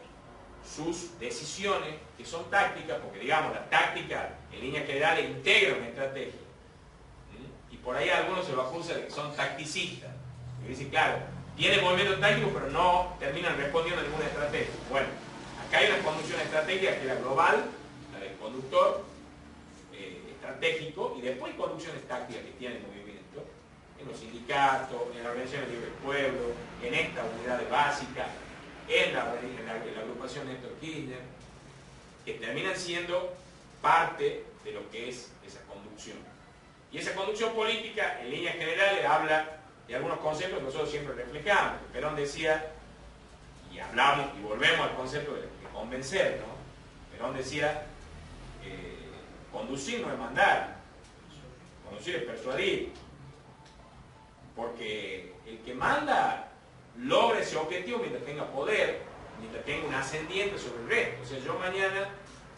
sus decisiones que son tácticas, porque digamos, la táctica en líneas generales integra una estrategia. Y por ahí a algunos se lo acusa de que son tacticistas. Y dicen, claro, tiene movimiento táctico, pero no terminan respondiendo a ninguna estrategia. Bueno, acá hay una conducción estratégica que es la global, la del conductor estratégico, y después hay conducciones tácticas que tiene el movimiento, en los sindicatos, en la Organización Libre del Pueblo, en esta unidad básica, en la agrupación Néstor Kirchner, que terminan siendo parte de lo que es esa conducción. Y esa conducción política, en líneas generales, habla de algunos conceptos que nosotros siempre reflejamos. Perón decía, y hablamos y volvemos al concepto de convencer, ¿no? Perón decía, conducir no es mandar, conducir es persuadir, porque el que manda logra ese objetivo mientras tenga poder, mientras tenga un ascendiente sobre el resto. O sea, yo mañana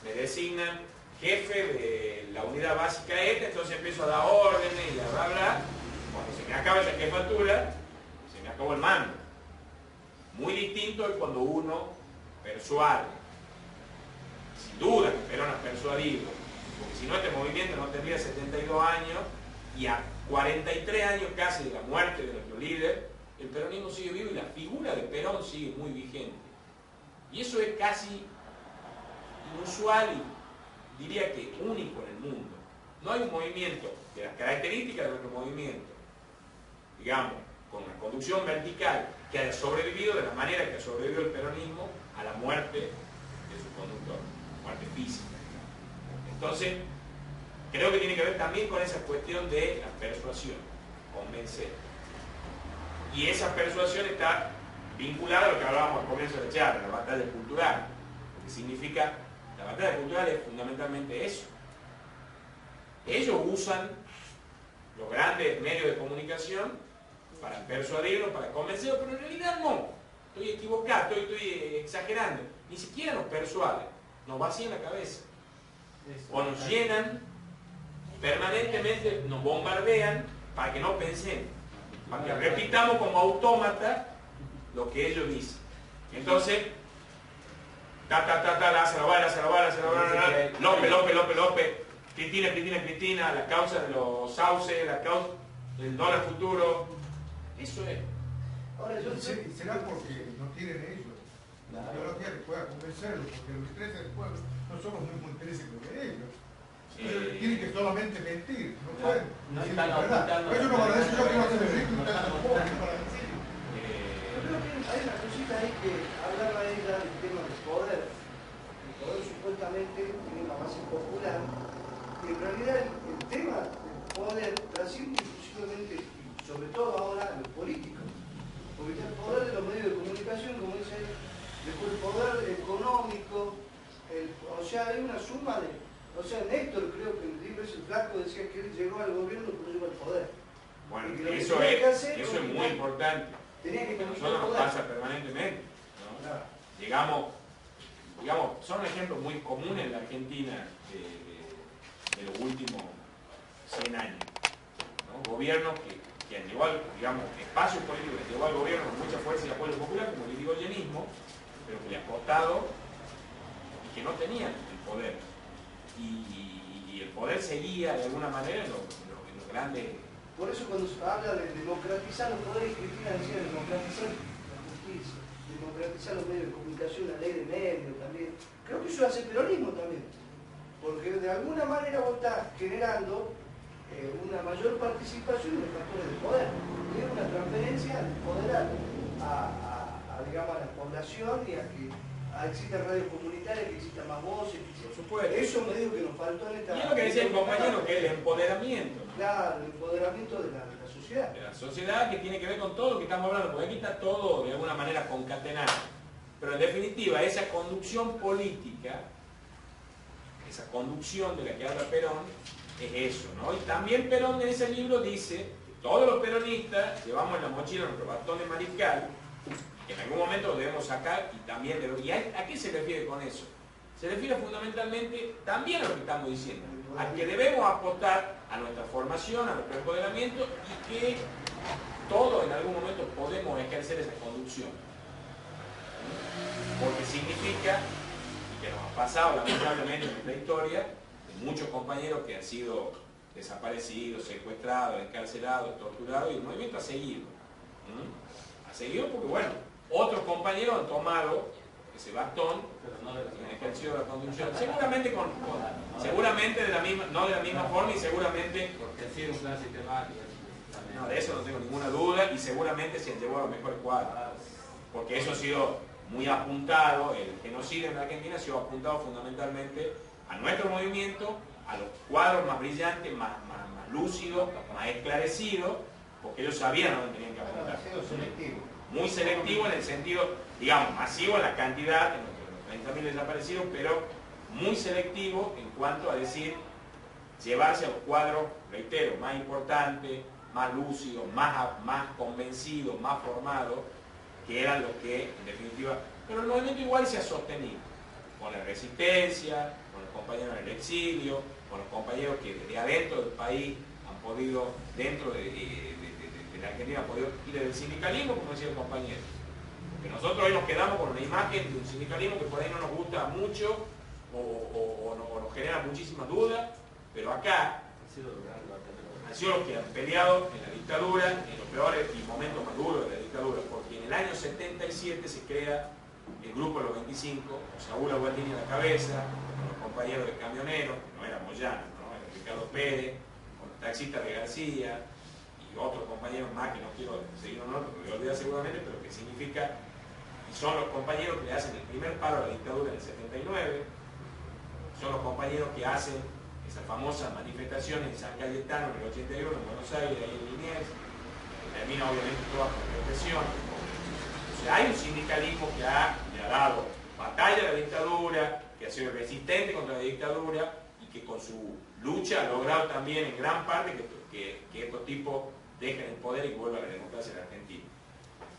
me designan jefe de la unidad básica esta, entonces empiezo a dar órdenes y a bla bla. Cuando se me acaba esa jefatura, se me acabó el mando. Muy distinto es cuando uno persuade. Sin duda que Perón ha persuadido, porque si no este movimiento no tendría 72 años y a 43 años casi de la muerte de nuestro líder, el peronismo sigue vivo y la figura de Perón sigue muy vigente. Y eso es casi inusual y diría que único en el mundo. No hay un movimiento de las características de nuestro movimiento, digamos, con una conducción vertical que haya sobrevivido de la manera que ha sobrevivido el peronismo a la muerte de su conductor, muerte física. Entonces, creo que tiene que ver también con esa cuestión de la persuasión, convencer. Y esa persuasión está vinculada a lo que hablábamos al comienzo de la charla, la batalla cultural. Lo que significa, la batalla cultural es fundamentalmente eso. Ellos usan los grandes medios de comunicación para persuadirnos, para convencernos, pero en realidad no. Estoy equivocado, estoy exagerando. Ni siquiera nos persuaden, nos vacían la cabeza. O nos llenan permanentemente, nos bombardean para que no pensemos, para que repitamos como autómata lo que ellos dicen. Entonces, López, Cristina, la causa de los sauces, la causa del dólar futuro, eso es. Ahora yo sé. Será porque no tienen ellos la ideología que pueda convencerlos, porque los intereses del pueblo no son los mismos intereses que ellos. Ellos tienen que solamente mentir, no pueden decir la verdad. Ellos no van a decir yo quiero hacer rico y ustedes son pobres, no van a decir. Yo creo que hay una cosita ahí que hablaba ella del tema del poder. El poder supuestamente tiene una base popular y en realidad el tema del poder trasciende exclusivamente, y sobre todo ahora, a los políticos. Porque está el poder de los medios de comunicación, como dice él, después el poder económico, o sea, hay una suma de... O sea, Néstor, creo que el libro ese flaco decía que él llegó al gobierno pero llegó al poder. Bueno, que eso es muy importante. Tenía que A nosotros nos pasa permanentemente, ¿no? Claro. Llegamos, digamos, son ejemplos muy comunes en la Argentina de los últimos 100 años, ¿no? Gobiernos que han llevado, digamos, espacios políticos que llevó al gobierno con mucha fuerza y apoyo popular, como el irigoyenismo, pero que le ha costado y que no tenían el poder. Y el poder seguía de alguna manera en los grandes... Por eso cuando se habla de democratizar los poderes, Cristina decía democratizar la justicia, democratizar los medios de comunicación, la ley de medios también. Creo que eso hace peronismo también, porque de alguna manera vos estás generando una mayor participación en los factores del poder. Tiene una transferencia del poder digamos, a la población y a que existan radios comunitarias, que existan más voces. Por supuesto. Eso me digo que nos faltó en esta... Y es lo que decía el compañero, que es el empoderamiento, ¿no? Claro, el empoderamiento de la sociedad. De la sociedad, que tiene que ver con todo lo que estamos hablando, porque aquí está todo de alguna manera concatenado. Pero en definitiva, esa conducción política, esa conducción de la que habla Perón, es eso, ¿no? Y también Perón en ese libro dice que todos los peronistas llevamos en la mochila nuestro bastón de mariscal, que en algún momento lo debemos sacar y también ¿Y a qué se refiere con eso? Se refiere fundamentalmente también a lo que estamos diciendo, a que debemos apostar a nuestra formación, a nuestro empoderamiento y que todos en algún momento podemos ejercer esa conducción. Porque significa, y que nos ha pasado lamentablemente en nuestra historia, de muchos compañeros que han sido desaparecidos, secuestrados, encarcelados, torturados, y el movimiento ha seguido. Ha seguido porque, bueno, otros compañeros han tomado ese bastón y han ejercido la conducción, seguramente seguramente de la misma, no de la misma forma y seguramente porque ha sido un plan sistemático. no, de eso no tengo ninguna duda y seguramente se han llevado a los mejores cuadros, porque eso ha sido muy apuntado, el genocidio en la Argentina ha sido apuntado fundamentalmente a nuestro movimiento, a los cuadros más brillantes, más lúcidos, más esclarecidos, porque ellos sabían a dónde tenían que apuntar. Muy selectivo en el sentido, digamos, masivo en la cantidad, en los 30.000 desaparecidos, pero muy selectivo en cuanto a decir, llevarse a los cuadros, reitero, más importantes, más lúcidos, más convencidos, más formados, que eran los que, en definitiva, pero el movimiento igual se ha sostenido, con la resistencia, con los compañeros en el exilio, con los compañeros que desde adentro del país han podido, dentro de la Argentina, han podido ir del sindicalismo, como decía el compañero. Porque nosotros hoy nos quedamos con una imagen de un sindicalismo que por ahí no nos gusta mucho o nos genera muchísimas dudas, pero acá han sido los que han peleado en la dictadura, en los peores y momentos más duros de la dictadura, porque en el año 77 se crea el grupo de los 25, con Saúl Aguatini a la cabeza, con los compañeros de camioneros, que no era Moyano, ¿no? Era Ricardo Pérez, con los taxistas de García, y otros compañeros más que no quiero seguir un otro, porque lo olvidar seguramente, pero que significa, y son los compañeros que le hacen el primer paro a la dictadura en el 79, son los compañeros que hacen esa famosa manifestación en San Cayetano en el 81, en Buenos Aires, ahí en Liniers, que termina obviamente toda con represión. O sea, hay un sindicalismo que le ha dado batalla a la dictadura, que ha sido resistente contra la dictadura y que con su lucha ha logrado también en gran parte que estos tipos dejen el poder y vuelvan a la democracia en Argentina.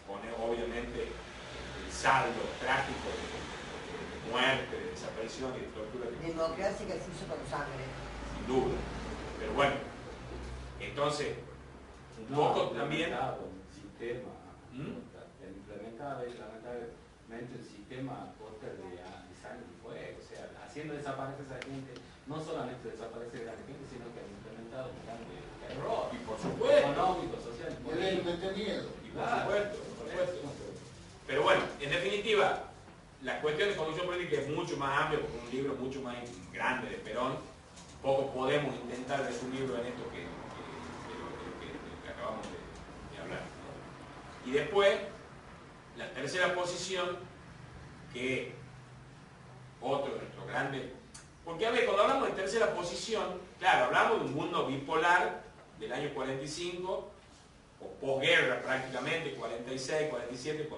Pone obviamente el saldo trágico de muerte, de desaparición y de tortura. Democracia que se hizo con sangre. Sin duda. Pero bueno, entonces, un poco también... El sistema, implementado lamentablemente el sistema póster de sangre y fuego, o sea, haciendo desaparecer a esa gente, no solamente desaparecer a la gente, sino que han implementado un plan de terror. Y por supuesto. Económico, social. Y miedo. Y por supuesto, por supuesto. Pero bueno, en definitiva, la cuestión de conducción política es mucho más amplia porque es un libro mucho más grande de Perón. Poco podemos intentar resumirlo en esto que acabamos de hablar. Y después, la tercera posición, que otro de nuestros grandes... Porque a ver, cuando hablamos de tercera posición, claro, hablamos de un mundo bipolar del año 45, o posguerra prácticamente, 46, 47,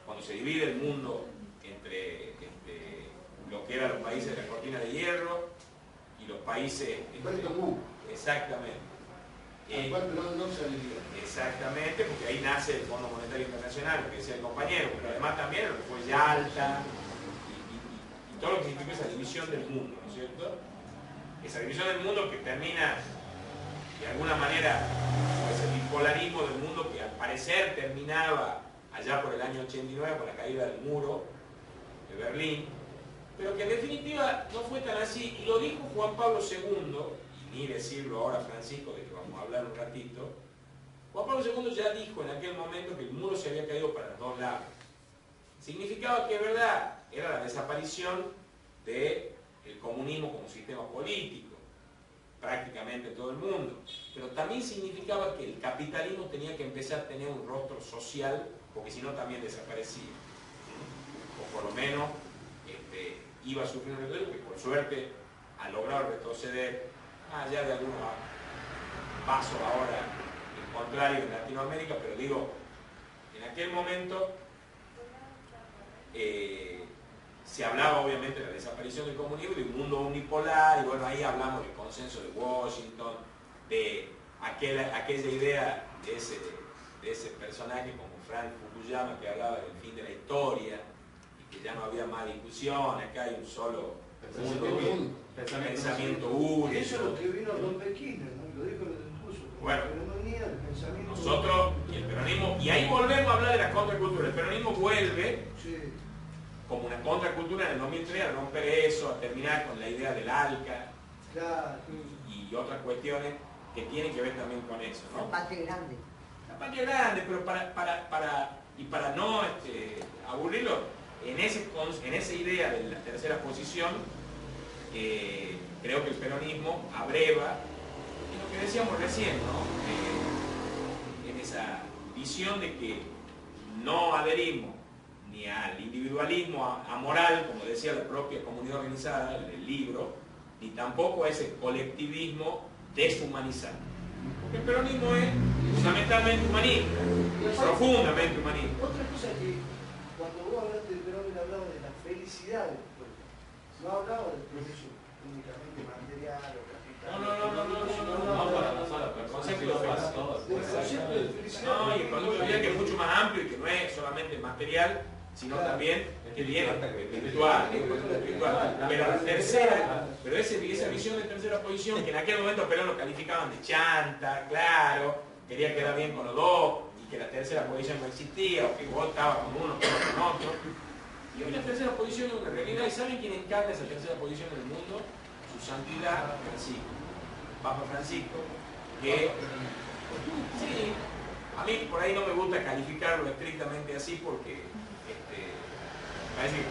cuando se divide el mundo entre lo que eran los países de la cortina de hierro y los países... Exactamente. No se alivia. Exactamente, porque ahí nace el Fondo Monetario Internacional, lo que decía el compañero, pero además también lo que fue Yalta y todo lo que significa esa división del mundo, ¿no es cierto? Esa división del mundo que termina de alguna manera con ese bipolarismo del mundo que al parecer terminaba allá por el año 89 con la caída del muro de Berlín, pero que en definitiva no fue tan así, y lo dijo Juan Pablo II, y ni decirlo ahora Francisco, de que vamos a hablar un ratito. Juan Pablo II ya dijo en aquel momento que el muro se había caído para los dos lados. Significaba que, verdad, era la desaparición del comunismo como sistema político, prácticamente todo el mundo, pero también significaba que el capitalismo tenía que empezar a tener un rostro social, porque si no también desaparecía, o por lo menos iba a sufrir un retroceso, que por suerte ha logrado retroceder, allá de algunos pasos ahora contrarios en Latinoamérica, pero digo, en aquel momento se hablaba obviamente de la desaparición del comunismo y de un mundo unipolar, y bueno, ahí hablamos del consenso de Washington, de aquella idea de ese personaje como Frank Fukuyama, que hablaba del fin de la historia y que ya no había más discusión, acá hay un solo mundo pensamiento único. Eso es lo que vino Don Kirchner, ¿no? Lo dijo en el discurso. Bueno, la hegemonía del pensamiento nosotros y el peronismo, y ahí volvemos a hablar de la contracultura. El peronismo vuelve como una contracultura en el 2003 a romper eso, a terminar con la idea del ALCA y otras cuestiones que tienen que ver también con eso, ¿no? La patria grande. La patria grande, pero para no aburrirlo, en esa idea de la tercera posición, creo que el peronismo abreva en lo que decíamos recién, ¿no? En esa visión de que no adherimos ni al individualismo amoral, como decía la propia comunidad organizada, el libro, ni tampoco a ese colectivismo deshumanizado. Porque el peronismo es fundamentalmente humanista, profundamente humanista. Otra cosa que cuando vos hablaste del Perón, él hablaba de la felicidad del pueblo. No hablaba del progreso únicamente material o capital. No para nosotros, pero el concepto es para todos. El concepto de felicidad. No, y el concepto de vida que es mucho más amplio y que no es solamente material, sino también que viene espiritual. Pero la tercera, pero esa visión de tercera posición, que en aquel momento Perón lo calificaban de chanta, claro, quería quedar bien con los dos, y que la tercera posición no existía, o que vos estabas con uno, con otro. Y hoy la tercera posición es una realidad, y ¿saben quién encarna esa tercera posición en el mundo? Su santidad Francisco, Papa Francisco, que sí, a mí por ahí no me gusta calificarlo estrictamente así porque parece que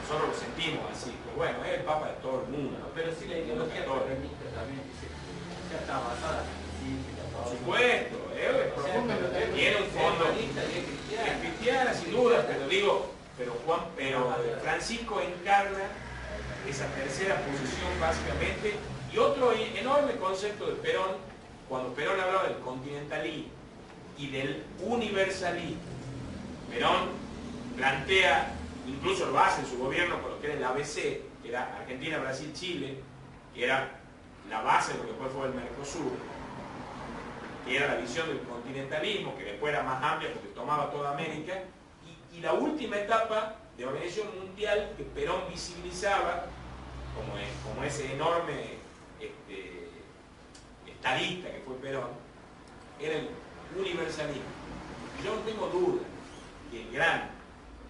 nosotros lo sentimos así, pero bueno, es el Papa de todo el mundo. No, pero sí la ideología peronista también dice que está basada en la ciencia. Por supuesto, tiene un fondo, es cristiana sin duda, pero digo, pero Francisco encarna esa tercera posición básicamente, y otro enorme concepto de Perón, cuando Perón hablaba del continentalismo y del universalismo. Perón plantea, incluso lo hace en su gobierno con lo que era el ABC, que era Argentina, Brasil, Chile, que era la base de lo que después fue el Mercosur, que era la visión del continentalismo, que después era más amplia porque tomaba toda América, y la última etapa de organización mundial que Perón visibilizaba como ese enorme estadista que fue Perón, era el universalismo. Y yo no tengo duda que el gran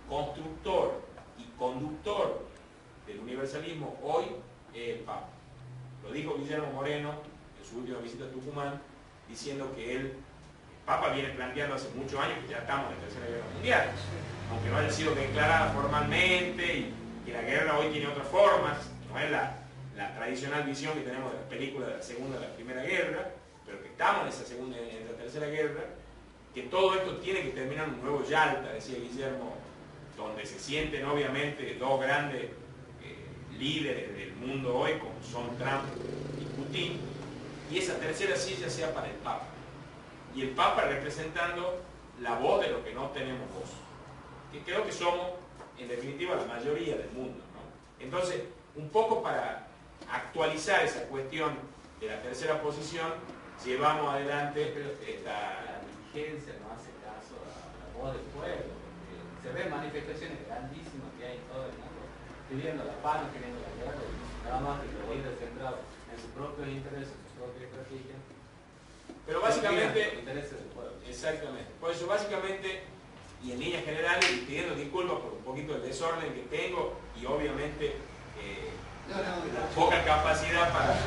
constructor y conductor del universalismo hoy es el Papa. Lo dijo Guillermo Moreno en su última visita a Tucumán, diciendo que el Papa viene planteando hace muchos años que ya estamos en la Tercera Guerra Mundial, aunque no haya sido declarada formalmente y que la guerra hoy tiene otras formas, no es la tradicional visión que tenemos de las películas de la Segunda y la Primera Guerra, pero que estamos en esa Tercera Guerra, que todo esto tiene que terminar en un nuevo Yalta, decía Guillermo, donde se sienten obviamente dos grandes líderes del mundo hoy, como son Trump y Putin, y esa tercera silla sea para el Papa. Y el Papa representando la voz de lo que no tenemos voz, que creo que somos, en definitiva, la mayoría del mundo, ¿no? Entonces, un poco para actualizar esa cuestión de la tercera posición, llevamos adelante la dirigencia no hace caso a la voz del pueblo. Se ven manifestaciones grandísimas que hay en todo el mundo, pidiendo la paz, no queriendo la guerra, nada más que los líderes centrados en sus propios intereses, en su propia estrategia. Pero básicamente, intereses del pueblo. Exactamente. Por eso básicamente, y en líneas generales, y pidiendo disculpas por un poquito el desorden que tengo, y obviamente poca capacidad para...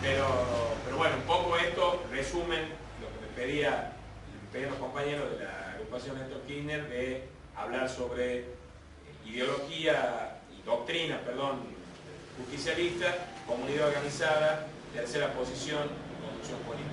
Pero bueno, un poco esto resumen lo que me pedían los compañeros de la agrupación Néstor Kirchner de hablar sobre ideología y doctrina, justicialista, comunidad organizada, tercera posición y construcción política.